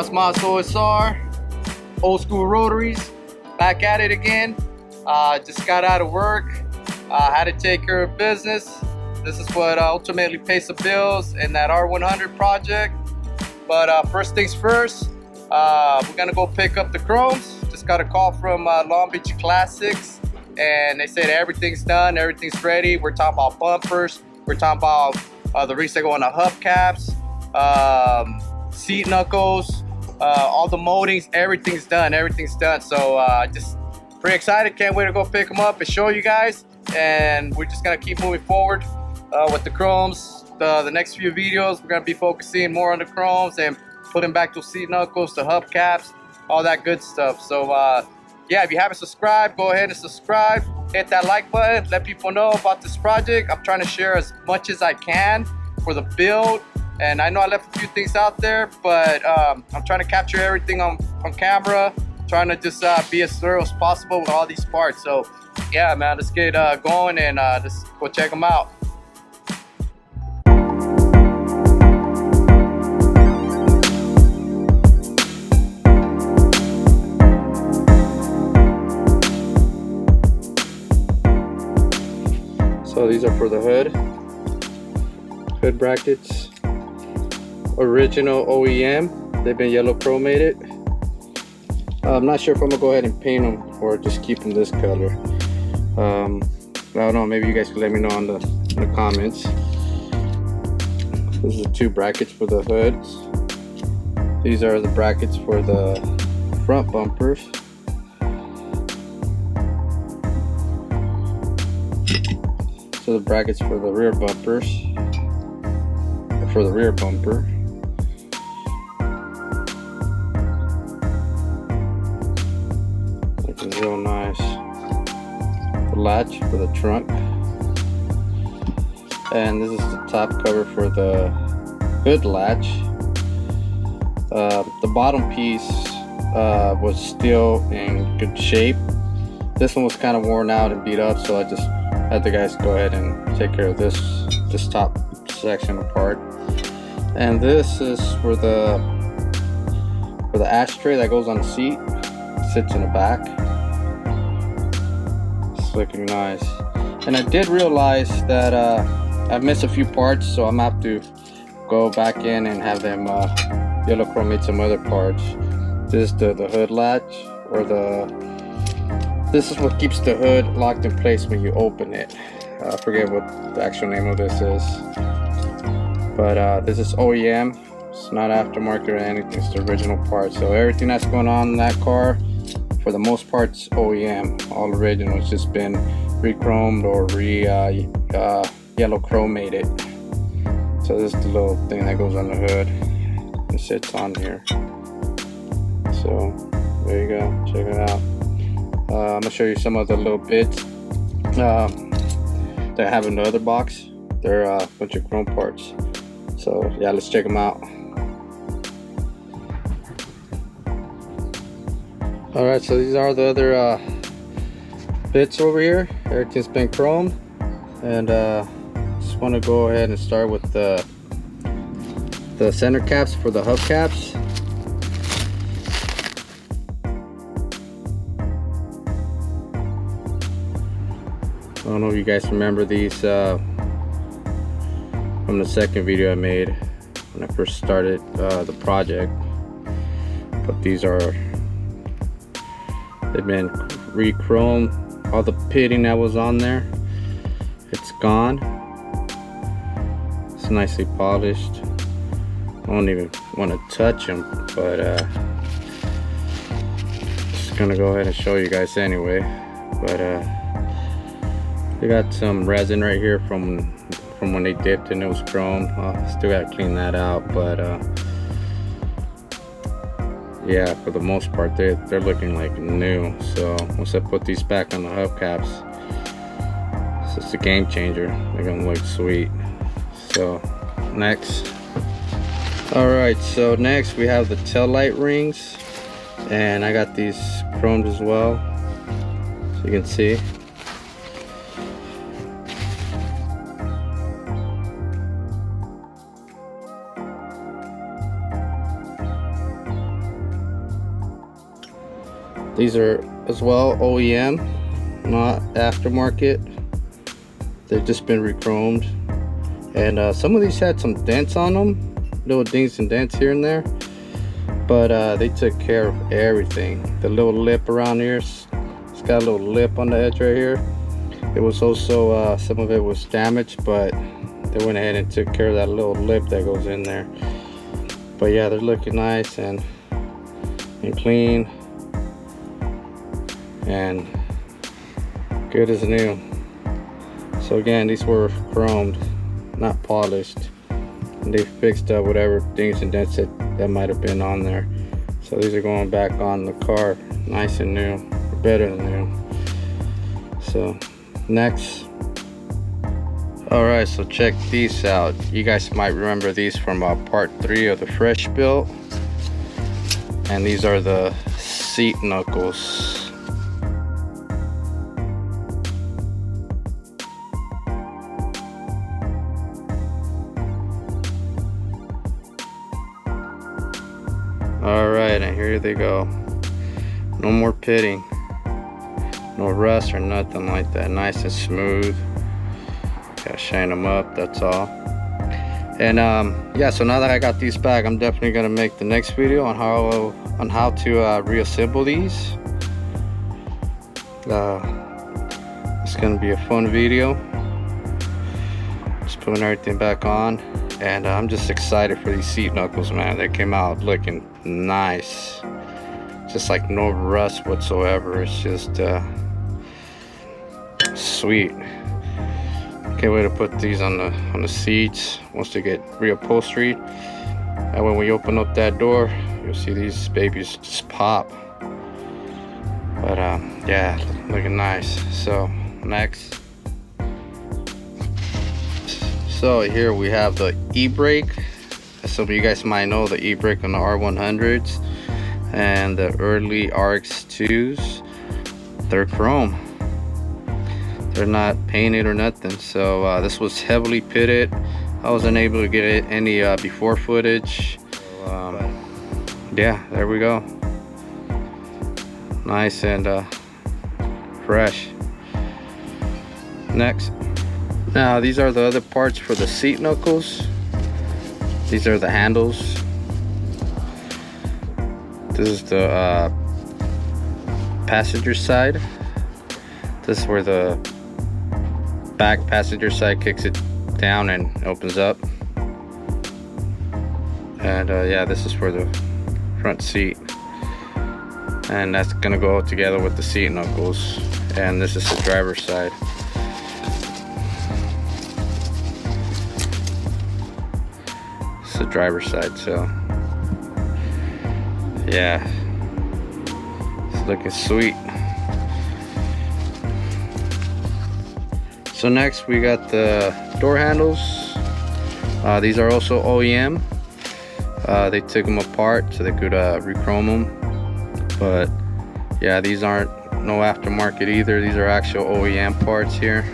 John's Mazda OSR, old school rotaries, back at it again. Just got out of work, had to take care of business. This is what ultimately pays the bills in that R100 project. But first things first, we're gonna go pick up the chromes. Just got a call from Long Beach Classics, and they said everything's done, everything's ready. We're talking about bumpers, we're talking about the rings that go on the hubcaps, seat knuckles, all the moldings, everything's done, So just pretty excited, can't wait to go pick them up and show you guys. And we're just gonna keep moving forward with the chromes. The next few videos, we're gonna be focusing more on the chromes and putting back those seat knuckles, the hubcaps, all that good stuff. So yeah, if you haven't subscribed, go ahead and subscribe. Hit that like button, let people know about this project. I'm trying to share as much as I can for the build. And I know I left a few things out there, but I'm trying to capture everything on camera, trying to just be as thorough as possible with all these parts. So yeah, man, let's get going and let's go check them out. So these are for the hood brackets, original OEM. They've been yellow chromated. I'm not sure if I'm gonna go ahead and paint them or just keep them this color. I don't know, maybe you guys can let me know in the comments. This is the two brackets for the hoods. These are the brackets for the front bumpers. So the brackets for the rear bumpers, for the rear bumper. Looking real nice. The latch for the trunk. And this is the top cover for the hood latch. The bottom piece was still in good shape. This one was kind of worn out and beat up, so I just had the guys go ahead and take care of this top section apart. And this is for the ashtray that goes on the seat. It sits in the back. It's looking nice. And I did realize that I've missed a few parts, so I'm gonna have to go back in and have them yellow chromate some other parts. This is the hood latch, or this is what keeps the hood locked in place when you open it. I forget what the actual name of this is. But this is OEM. It's not aftermarket or anything. It's the original part. So everything that's going on in that car, for the most part, it's OEM. All original. It's just been re-chromed or yellow chromated. So this is the little thing that goes on the hood. It sits on here. So there you go. Check it out. I'm gonna show you some of the little bits that I have in the other box. They're a bunch of chrome parts. So yeah, let's check them out. All right, so these are the other bits over here. Everything's been chromed, and just want to go ahead and start with the center caps for the hubcaps. I don't know if you guys remember these from the second video I made when I first started the project, but they've been re-chromed. All the pitting that was on there, it's gone. It's nicely polished. I don't even want to touch them, but just gonna go ahead and show you guys anyway. But they got some resin right here from when they dipped and it was chrome. Still gotta clean that out, but yeah, for the most part they're looking like new. So once I put these back on the hubcaps, it's just a game changer. They're gonna look sweet. So next, all right, so next we have the tail light rings, and I got these chromed as well, so you can see. These are as well OEM, not aftermarket. They've just been re-chromed, and some of these had some dents on them, little dings and dents here and there, but they took care of everything. The little lip around here, it's got a little lip on the edge right here. It was also some of it was damaged, but they went ahead and took care of that little lip that goes in there. But yeah, they're looking nice and clean and good as new. So again, these were chromed, not polished, and they fixed up whatever dings and dents that might have been on there. So these are going back on the car nice and new, or better than new. So next, all right, so check these out. You guys might remember these from part 3 of the fresh build, and these are the seat knuckles. All right, and here they go. No more pitting, no rust or nothing like that. Nice and smooth. Gotta shine them up, that's all. And yeah, so now that I got these back, I'm definitely gonna make the next video on how to reassemble these. It's gonna be a fun video, just putting everything back on. And I'm just excited for these seat knuckles, man. They came out looking nice, just like no rust whatsoever. It's just sweet. Can't wait to put these on the seats once they get reupholstered. And when we open up that door, you'll see these babies just pop. But yeah, looking nice. So next, so here we have the e-brake. Some of you guys might know the e-brake on the R100s and the early RX2s. They're chrome. They're not painted or nothing. So this was heavily pitted. I wasn't able to get any before footage. So, yeah, there we go. Nice and fresh. Next. Now these are the other parts for the seat knuckles. These are the handles. This is the passenger side. This is where the back passenger side kicks it down and opens up. And yeah, this is for the front seat. And that's gonna go together with the seat knuckles. And this is the driver's side. The driver's side. So yeah, it's looking sweet. So next we got the door handles. These are also OEM. They took them apart so they could re-chrome them, but yeah, these aren't no aftermarket either. These are actual OEM parts here.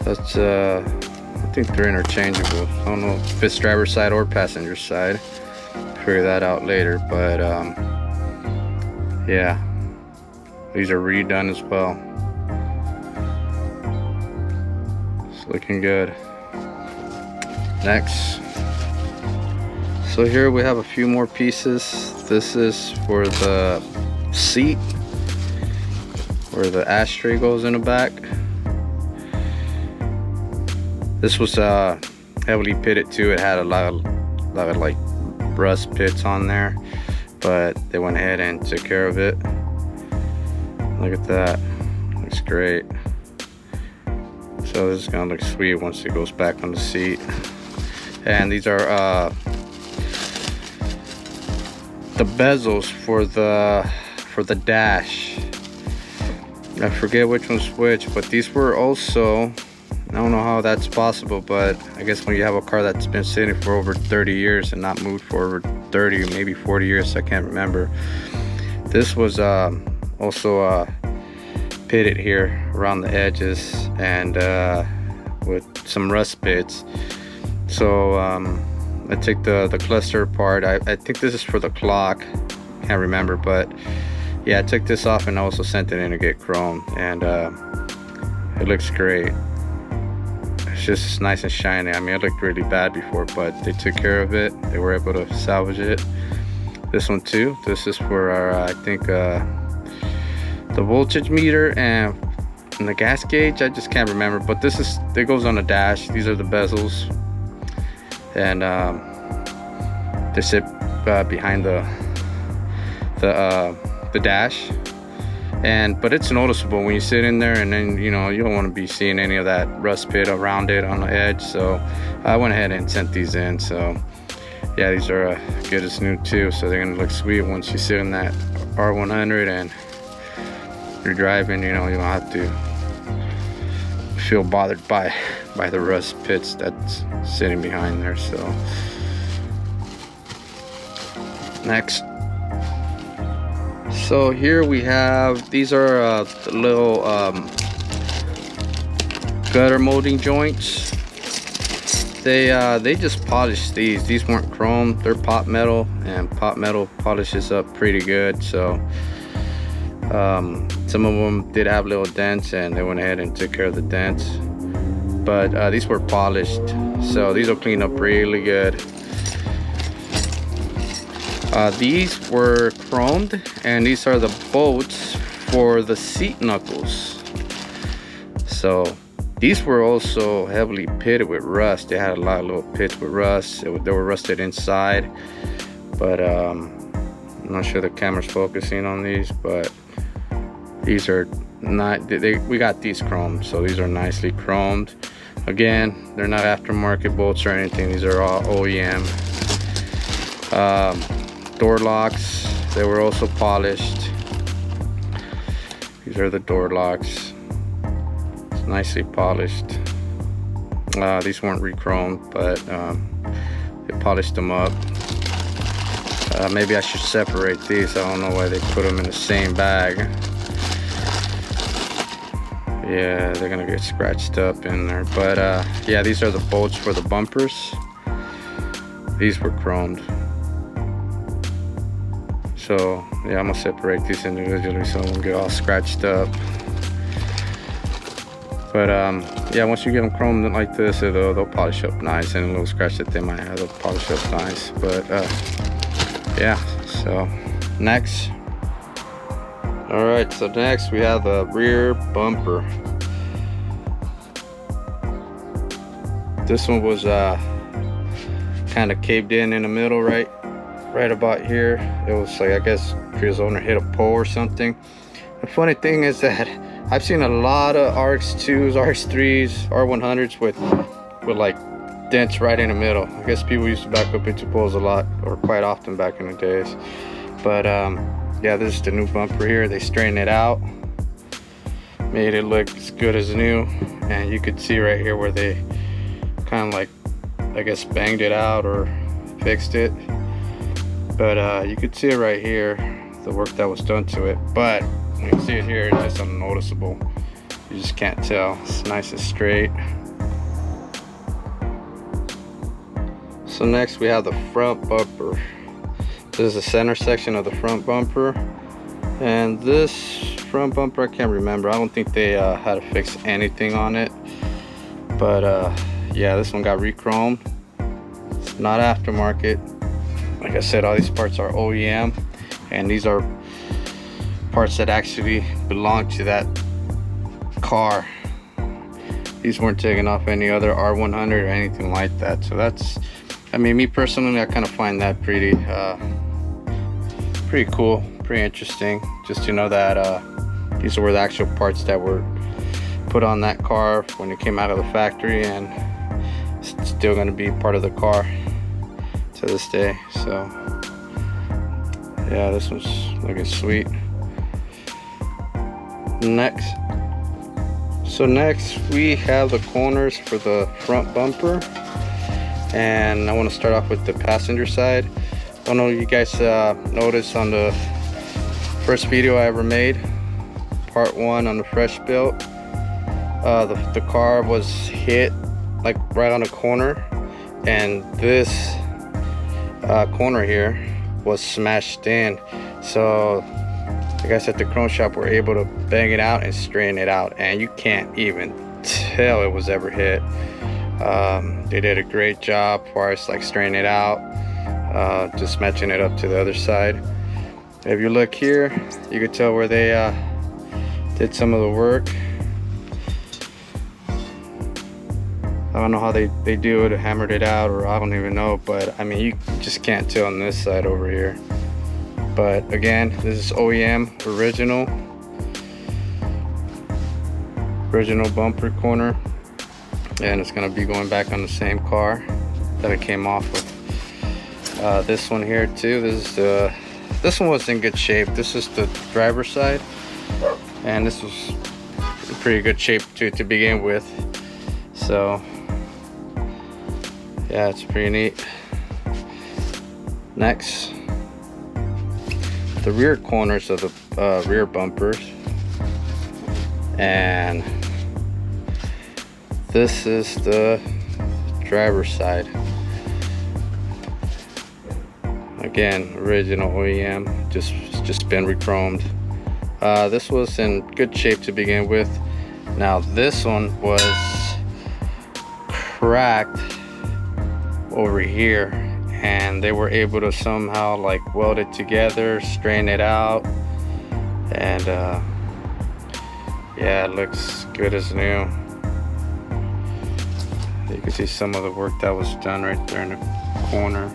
That's I think they're interchangeable. I don't know if it's driver's side or passenger side. Figure that out later, but yeah, these are redone as well. It's looking good. Next, so here we have a few more pieces. This is for the seat where the ashtray goes in the back. This was heavily pitted too. It had a lot of like rust pits on there, but they went ahead and took care of it. Look at that, looks great. So this is gonna look sweet once it goes back on the seat. And these are the bezels for the dash. I forget which one's which, but these were also, I don't know how that's possible, but I guess when you have a car that's been sitting for over 30 years and not moved for over 30, maybe 40 years, I can't remember. This was also pitted here around the edges and with some rust pits. So I took the cluster apart. I think this is for the clock. can't remember, but yeah, I took this off and also sent it in to get chromed, and it looks great. It's just nice and shiny. I mean, it looked really bad before, but they took care of it. They were able to salvage it. This one too, this is for our I think the voltage meter and the gas gauge. I just can't remember, but it goes on the dash. These are the bezels, and they sit behind the dash. But it's noticeable when you sit in there, and then you don't want to be seeing any of that rust pit around it on the edge. So I went ahead and sent these in. So yeah, these are good as new too, so they're gonna look sweet once you sit in that R100 and you're driving. You don't have to feel bothered by the rust pits that's sitting behind there. So next, so here we have, these are the little gutter molding joints. They just polished these weren't chrome, they're pot metal, and pot metal polishes up pretty good. So some of them did have little dents, and they went ahead and took care of the dents, but these were polished, so these will clean up really good. These were chromed, and these are the bolts for the seat knuckles. So these were also heavily pitted with rust. They had a lot of little pits with rust. They were rusted inside, but I'm not sure the camera's focusing on these, but these are not, we got these chromed, so these are nicely chromed. Again, they're not aftermarket bolts or anything. These are all OEM. Door locks, they were also polished. These are the door locks. It's nicely polished. These weren't re-chromed, but they polished them up. Maybe I should separate these. I don't know why they put them in the same bag. Yeah, they're gonna get scratched up in there. But yeah, these are the bolts for the bumpers. These were chromed. So yeah, I'm gonna separate these individually so they won't get all scratched up. But yeah, once you get them chromed like this, they'll polish up nice, and a little scratch that they might have, they'll polish up nice. But yeah, so next. All right, so next we have the rear bumper. This one was kind of caved in the middle, right about here. It was like, I guess previous owner hit a pole or something. The funny thing is that I've seen a lot of RX2s, RX3s, R100s with like dents right in the middle. I guess people used to back up into poles a lot, or quite often back in the days. But yeah, this is the new bumper here. They straightened it out, made it look as good as new, and you could see right here where they kind of like, I guess, banged it out or fixed it. But you could see it right here, the work that was done to it. But you can see it here, it's just unnoticeable. You just can't tell. It's nice and straight. So next we have the front bumper. This is the center section of the front bumper. And this front bumper, I can't remember. I don't think they had to fix anything on it. But yeah, this one got re-chromed. It's not aftermarket. Like I said, all these parts are OEM, and these are parts that actually belong to that car. These weren't taken off any other R100 or anything like that. So that's, I mean, me personally, I kind of find that pretty cool, pretty interesting, just to know that these were the actual parts that were put on that car when it came out of the factory, and it's still going to be part of the car to this day. So yeah, this one's looking sweet. Next we have the corners for the front bumper, and I want to start off with the passenger side. I don't know if you guys noticed on the first video I ever made, part 1 on the fresh built, the car was hit like right on the corner, and this corner here was smashed in. So like I said, the chrome shop were able to bang it out and straighten it out, and you can't even tell it was ever hit. They did a great job as far as like straightening it out, just matching it up to the other side. If you look here, you can tell where they did some of the work. I don't know how they do it, hammered it out, or I don't even know, but I mean, you just can't tell on this side over here. But again, this is OEM original bumper corner, and it's gonna be going back on the same car that it came off with. This one here too, this one was in good shape. This is the driver's side, and this was in pretty good shape to begin with. So yeah, it's pretty neat. Next, the rear corners of the rear bumpers, and this is the driver's side. Again, original OEM, just been re-chromed. This was in good shape to begin with. Now this one was cracked over here, and they were able to somehow like weld it together, straighten it out, and yeah, it looks good as new. You can see some of the work that was done right there in the corner,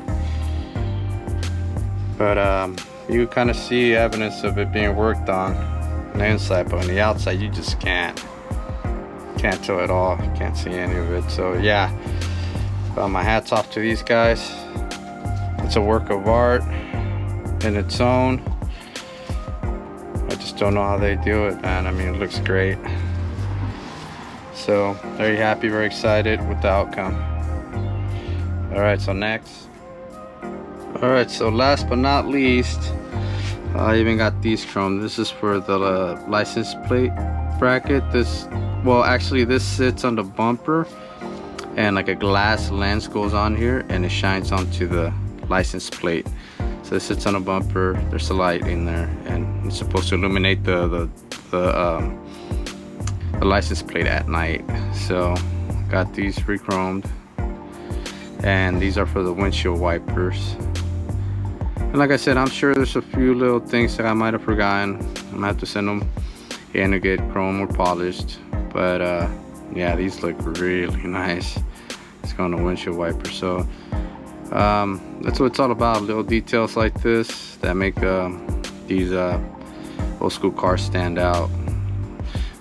but you kind of see evidence of it being worked on the inside, but on the outside you just can't tell at all. Can't see any of it. So yeah, my hat's off to these guys. It's a work of art in its own. I just don't know how they do it, man. I mean, it looks great. So very happy, very excited with the outcome. All right, so next. All right, so last but not least, I even got these chrome. This is for the license plate bracket. Well, actually this sits on the bumper, and like a glass lens goes on here, and it shines onto the license plate. So it sits on a bumper. There's a light in there, and it's supposed to illuminate the license plate at night. So got these re-chromed, and these are for the windshield wipers. And like I said, I'm sure there's a few little things that I might have forgotten. I'm gonna have to send them in to get chrome or polished. But yeah, these look really nice. It's on the windshield wiper. So that's what it's all about. Little details like this that make these old school cars stand out.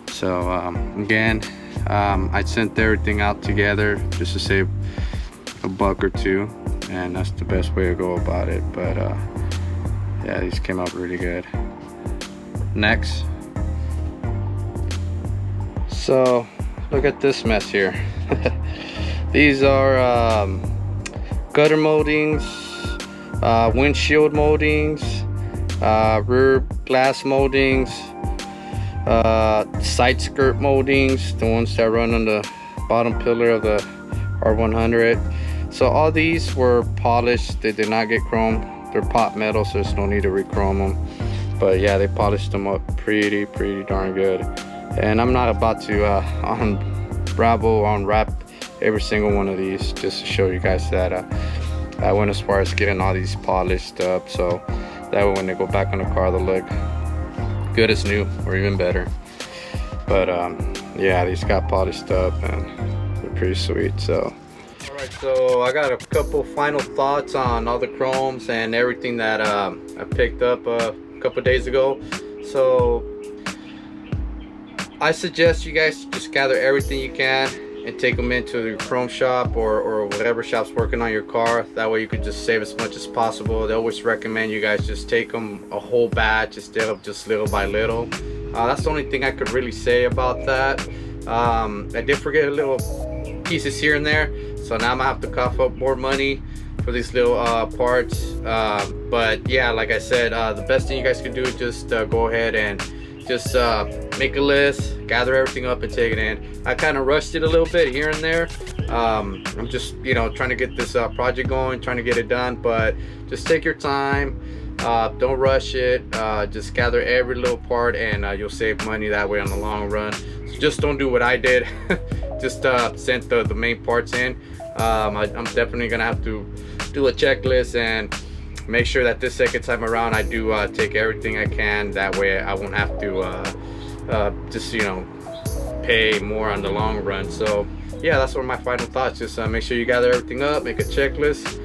So again, I sent everything out together just to save a buck or two, and that's the best way to go about it. But yeah, these came out really good. Next, so look at this mess here. These are gutter moldings, windshield moldings, rear glass moldings, side skirt moldings, the ones that run on the bottom pillar of the R100. So all these were polished. They did not get chromed. They're pot metal, so there's no need to re-chrome them. But yeah, they polished them up pretty darn good. And I'm not about to unwrap every single one of these, just to show you guys that I went as far as getting all these polished up, so that way when they go back on the car they'll look good as new or even better. But yeah, these got polished up and they're pretty sweet. So alright, so I got a couple final thoughts on all the chromes and everything that I picked up a couple days ago. So I suggest you guys just gather everything you can and take them into the chrome shop or whatever shop's working on your car. That way you can just save as much as possible. They always recommend you guys just take them a whole batch instead of just little by little. That's the only thing I could really say about that. I did forget little pieces here and there, so now I'm gonna have to cough up more money for these little parts. But yeah, like I said, the best thing you guys can do is just go ahead and just make a list, gather everything up and take it in. I kind of rushed it a little bit here and there. I'm just, you know, trying to get this project going, trying to get it done, but just take your time, Don't rush it. Just gather every little part, and you'll save money that way on the long run. So just don't do what I did. Just send the main parts in. I'm definitely gonna have to do a checklist and make sure that this second time around I do take everything I can. That way I won't have to just, you know, pay more on the long run. So yeah, that's what my final thoughts. Just make sure you gather everything up, make a checklist,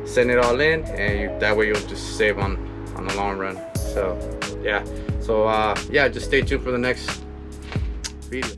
send it all in, and that way you'll just save on the long run. So yeah, so yeah, just stay tuned for the next video.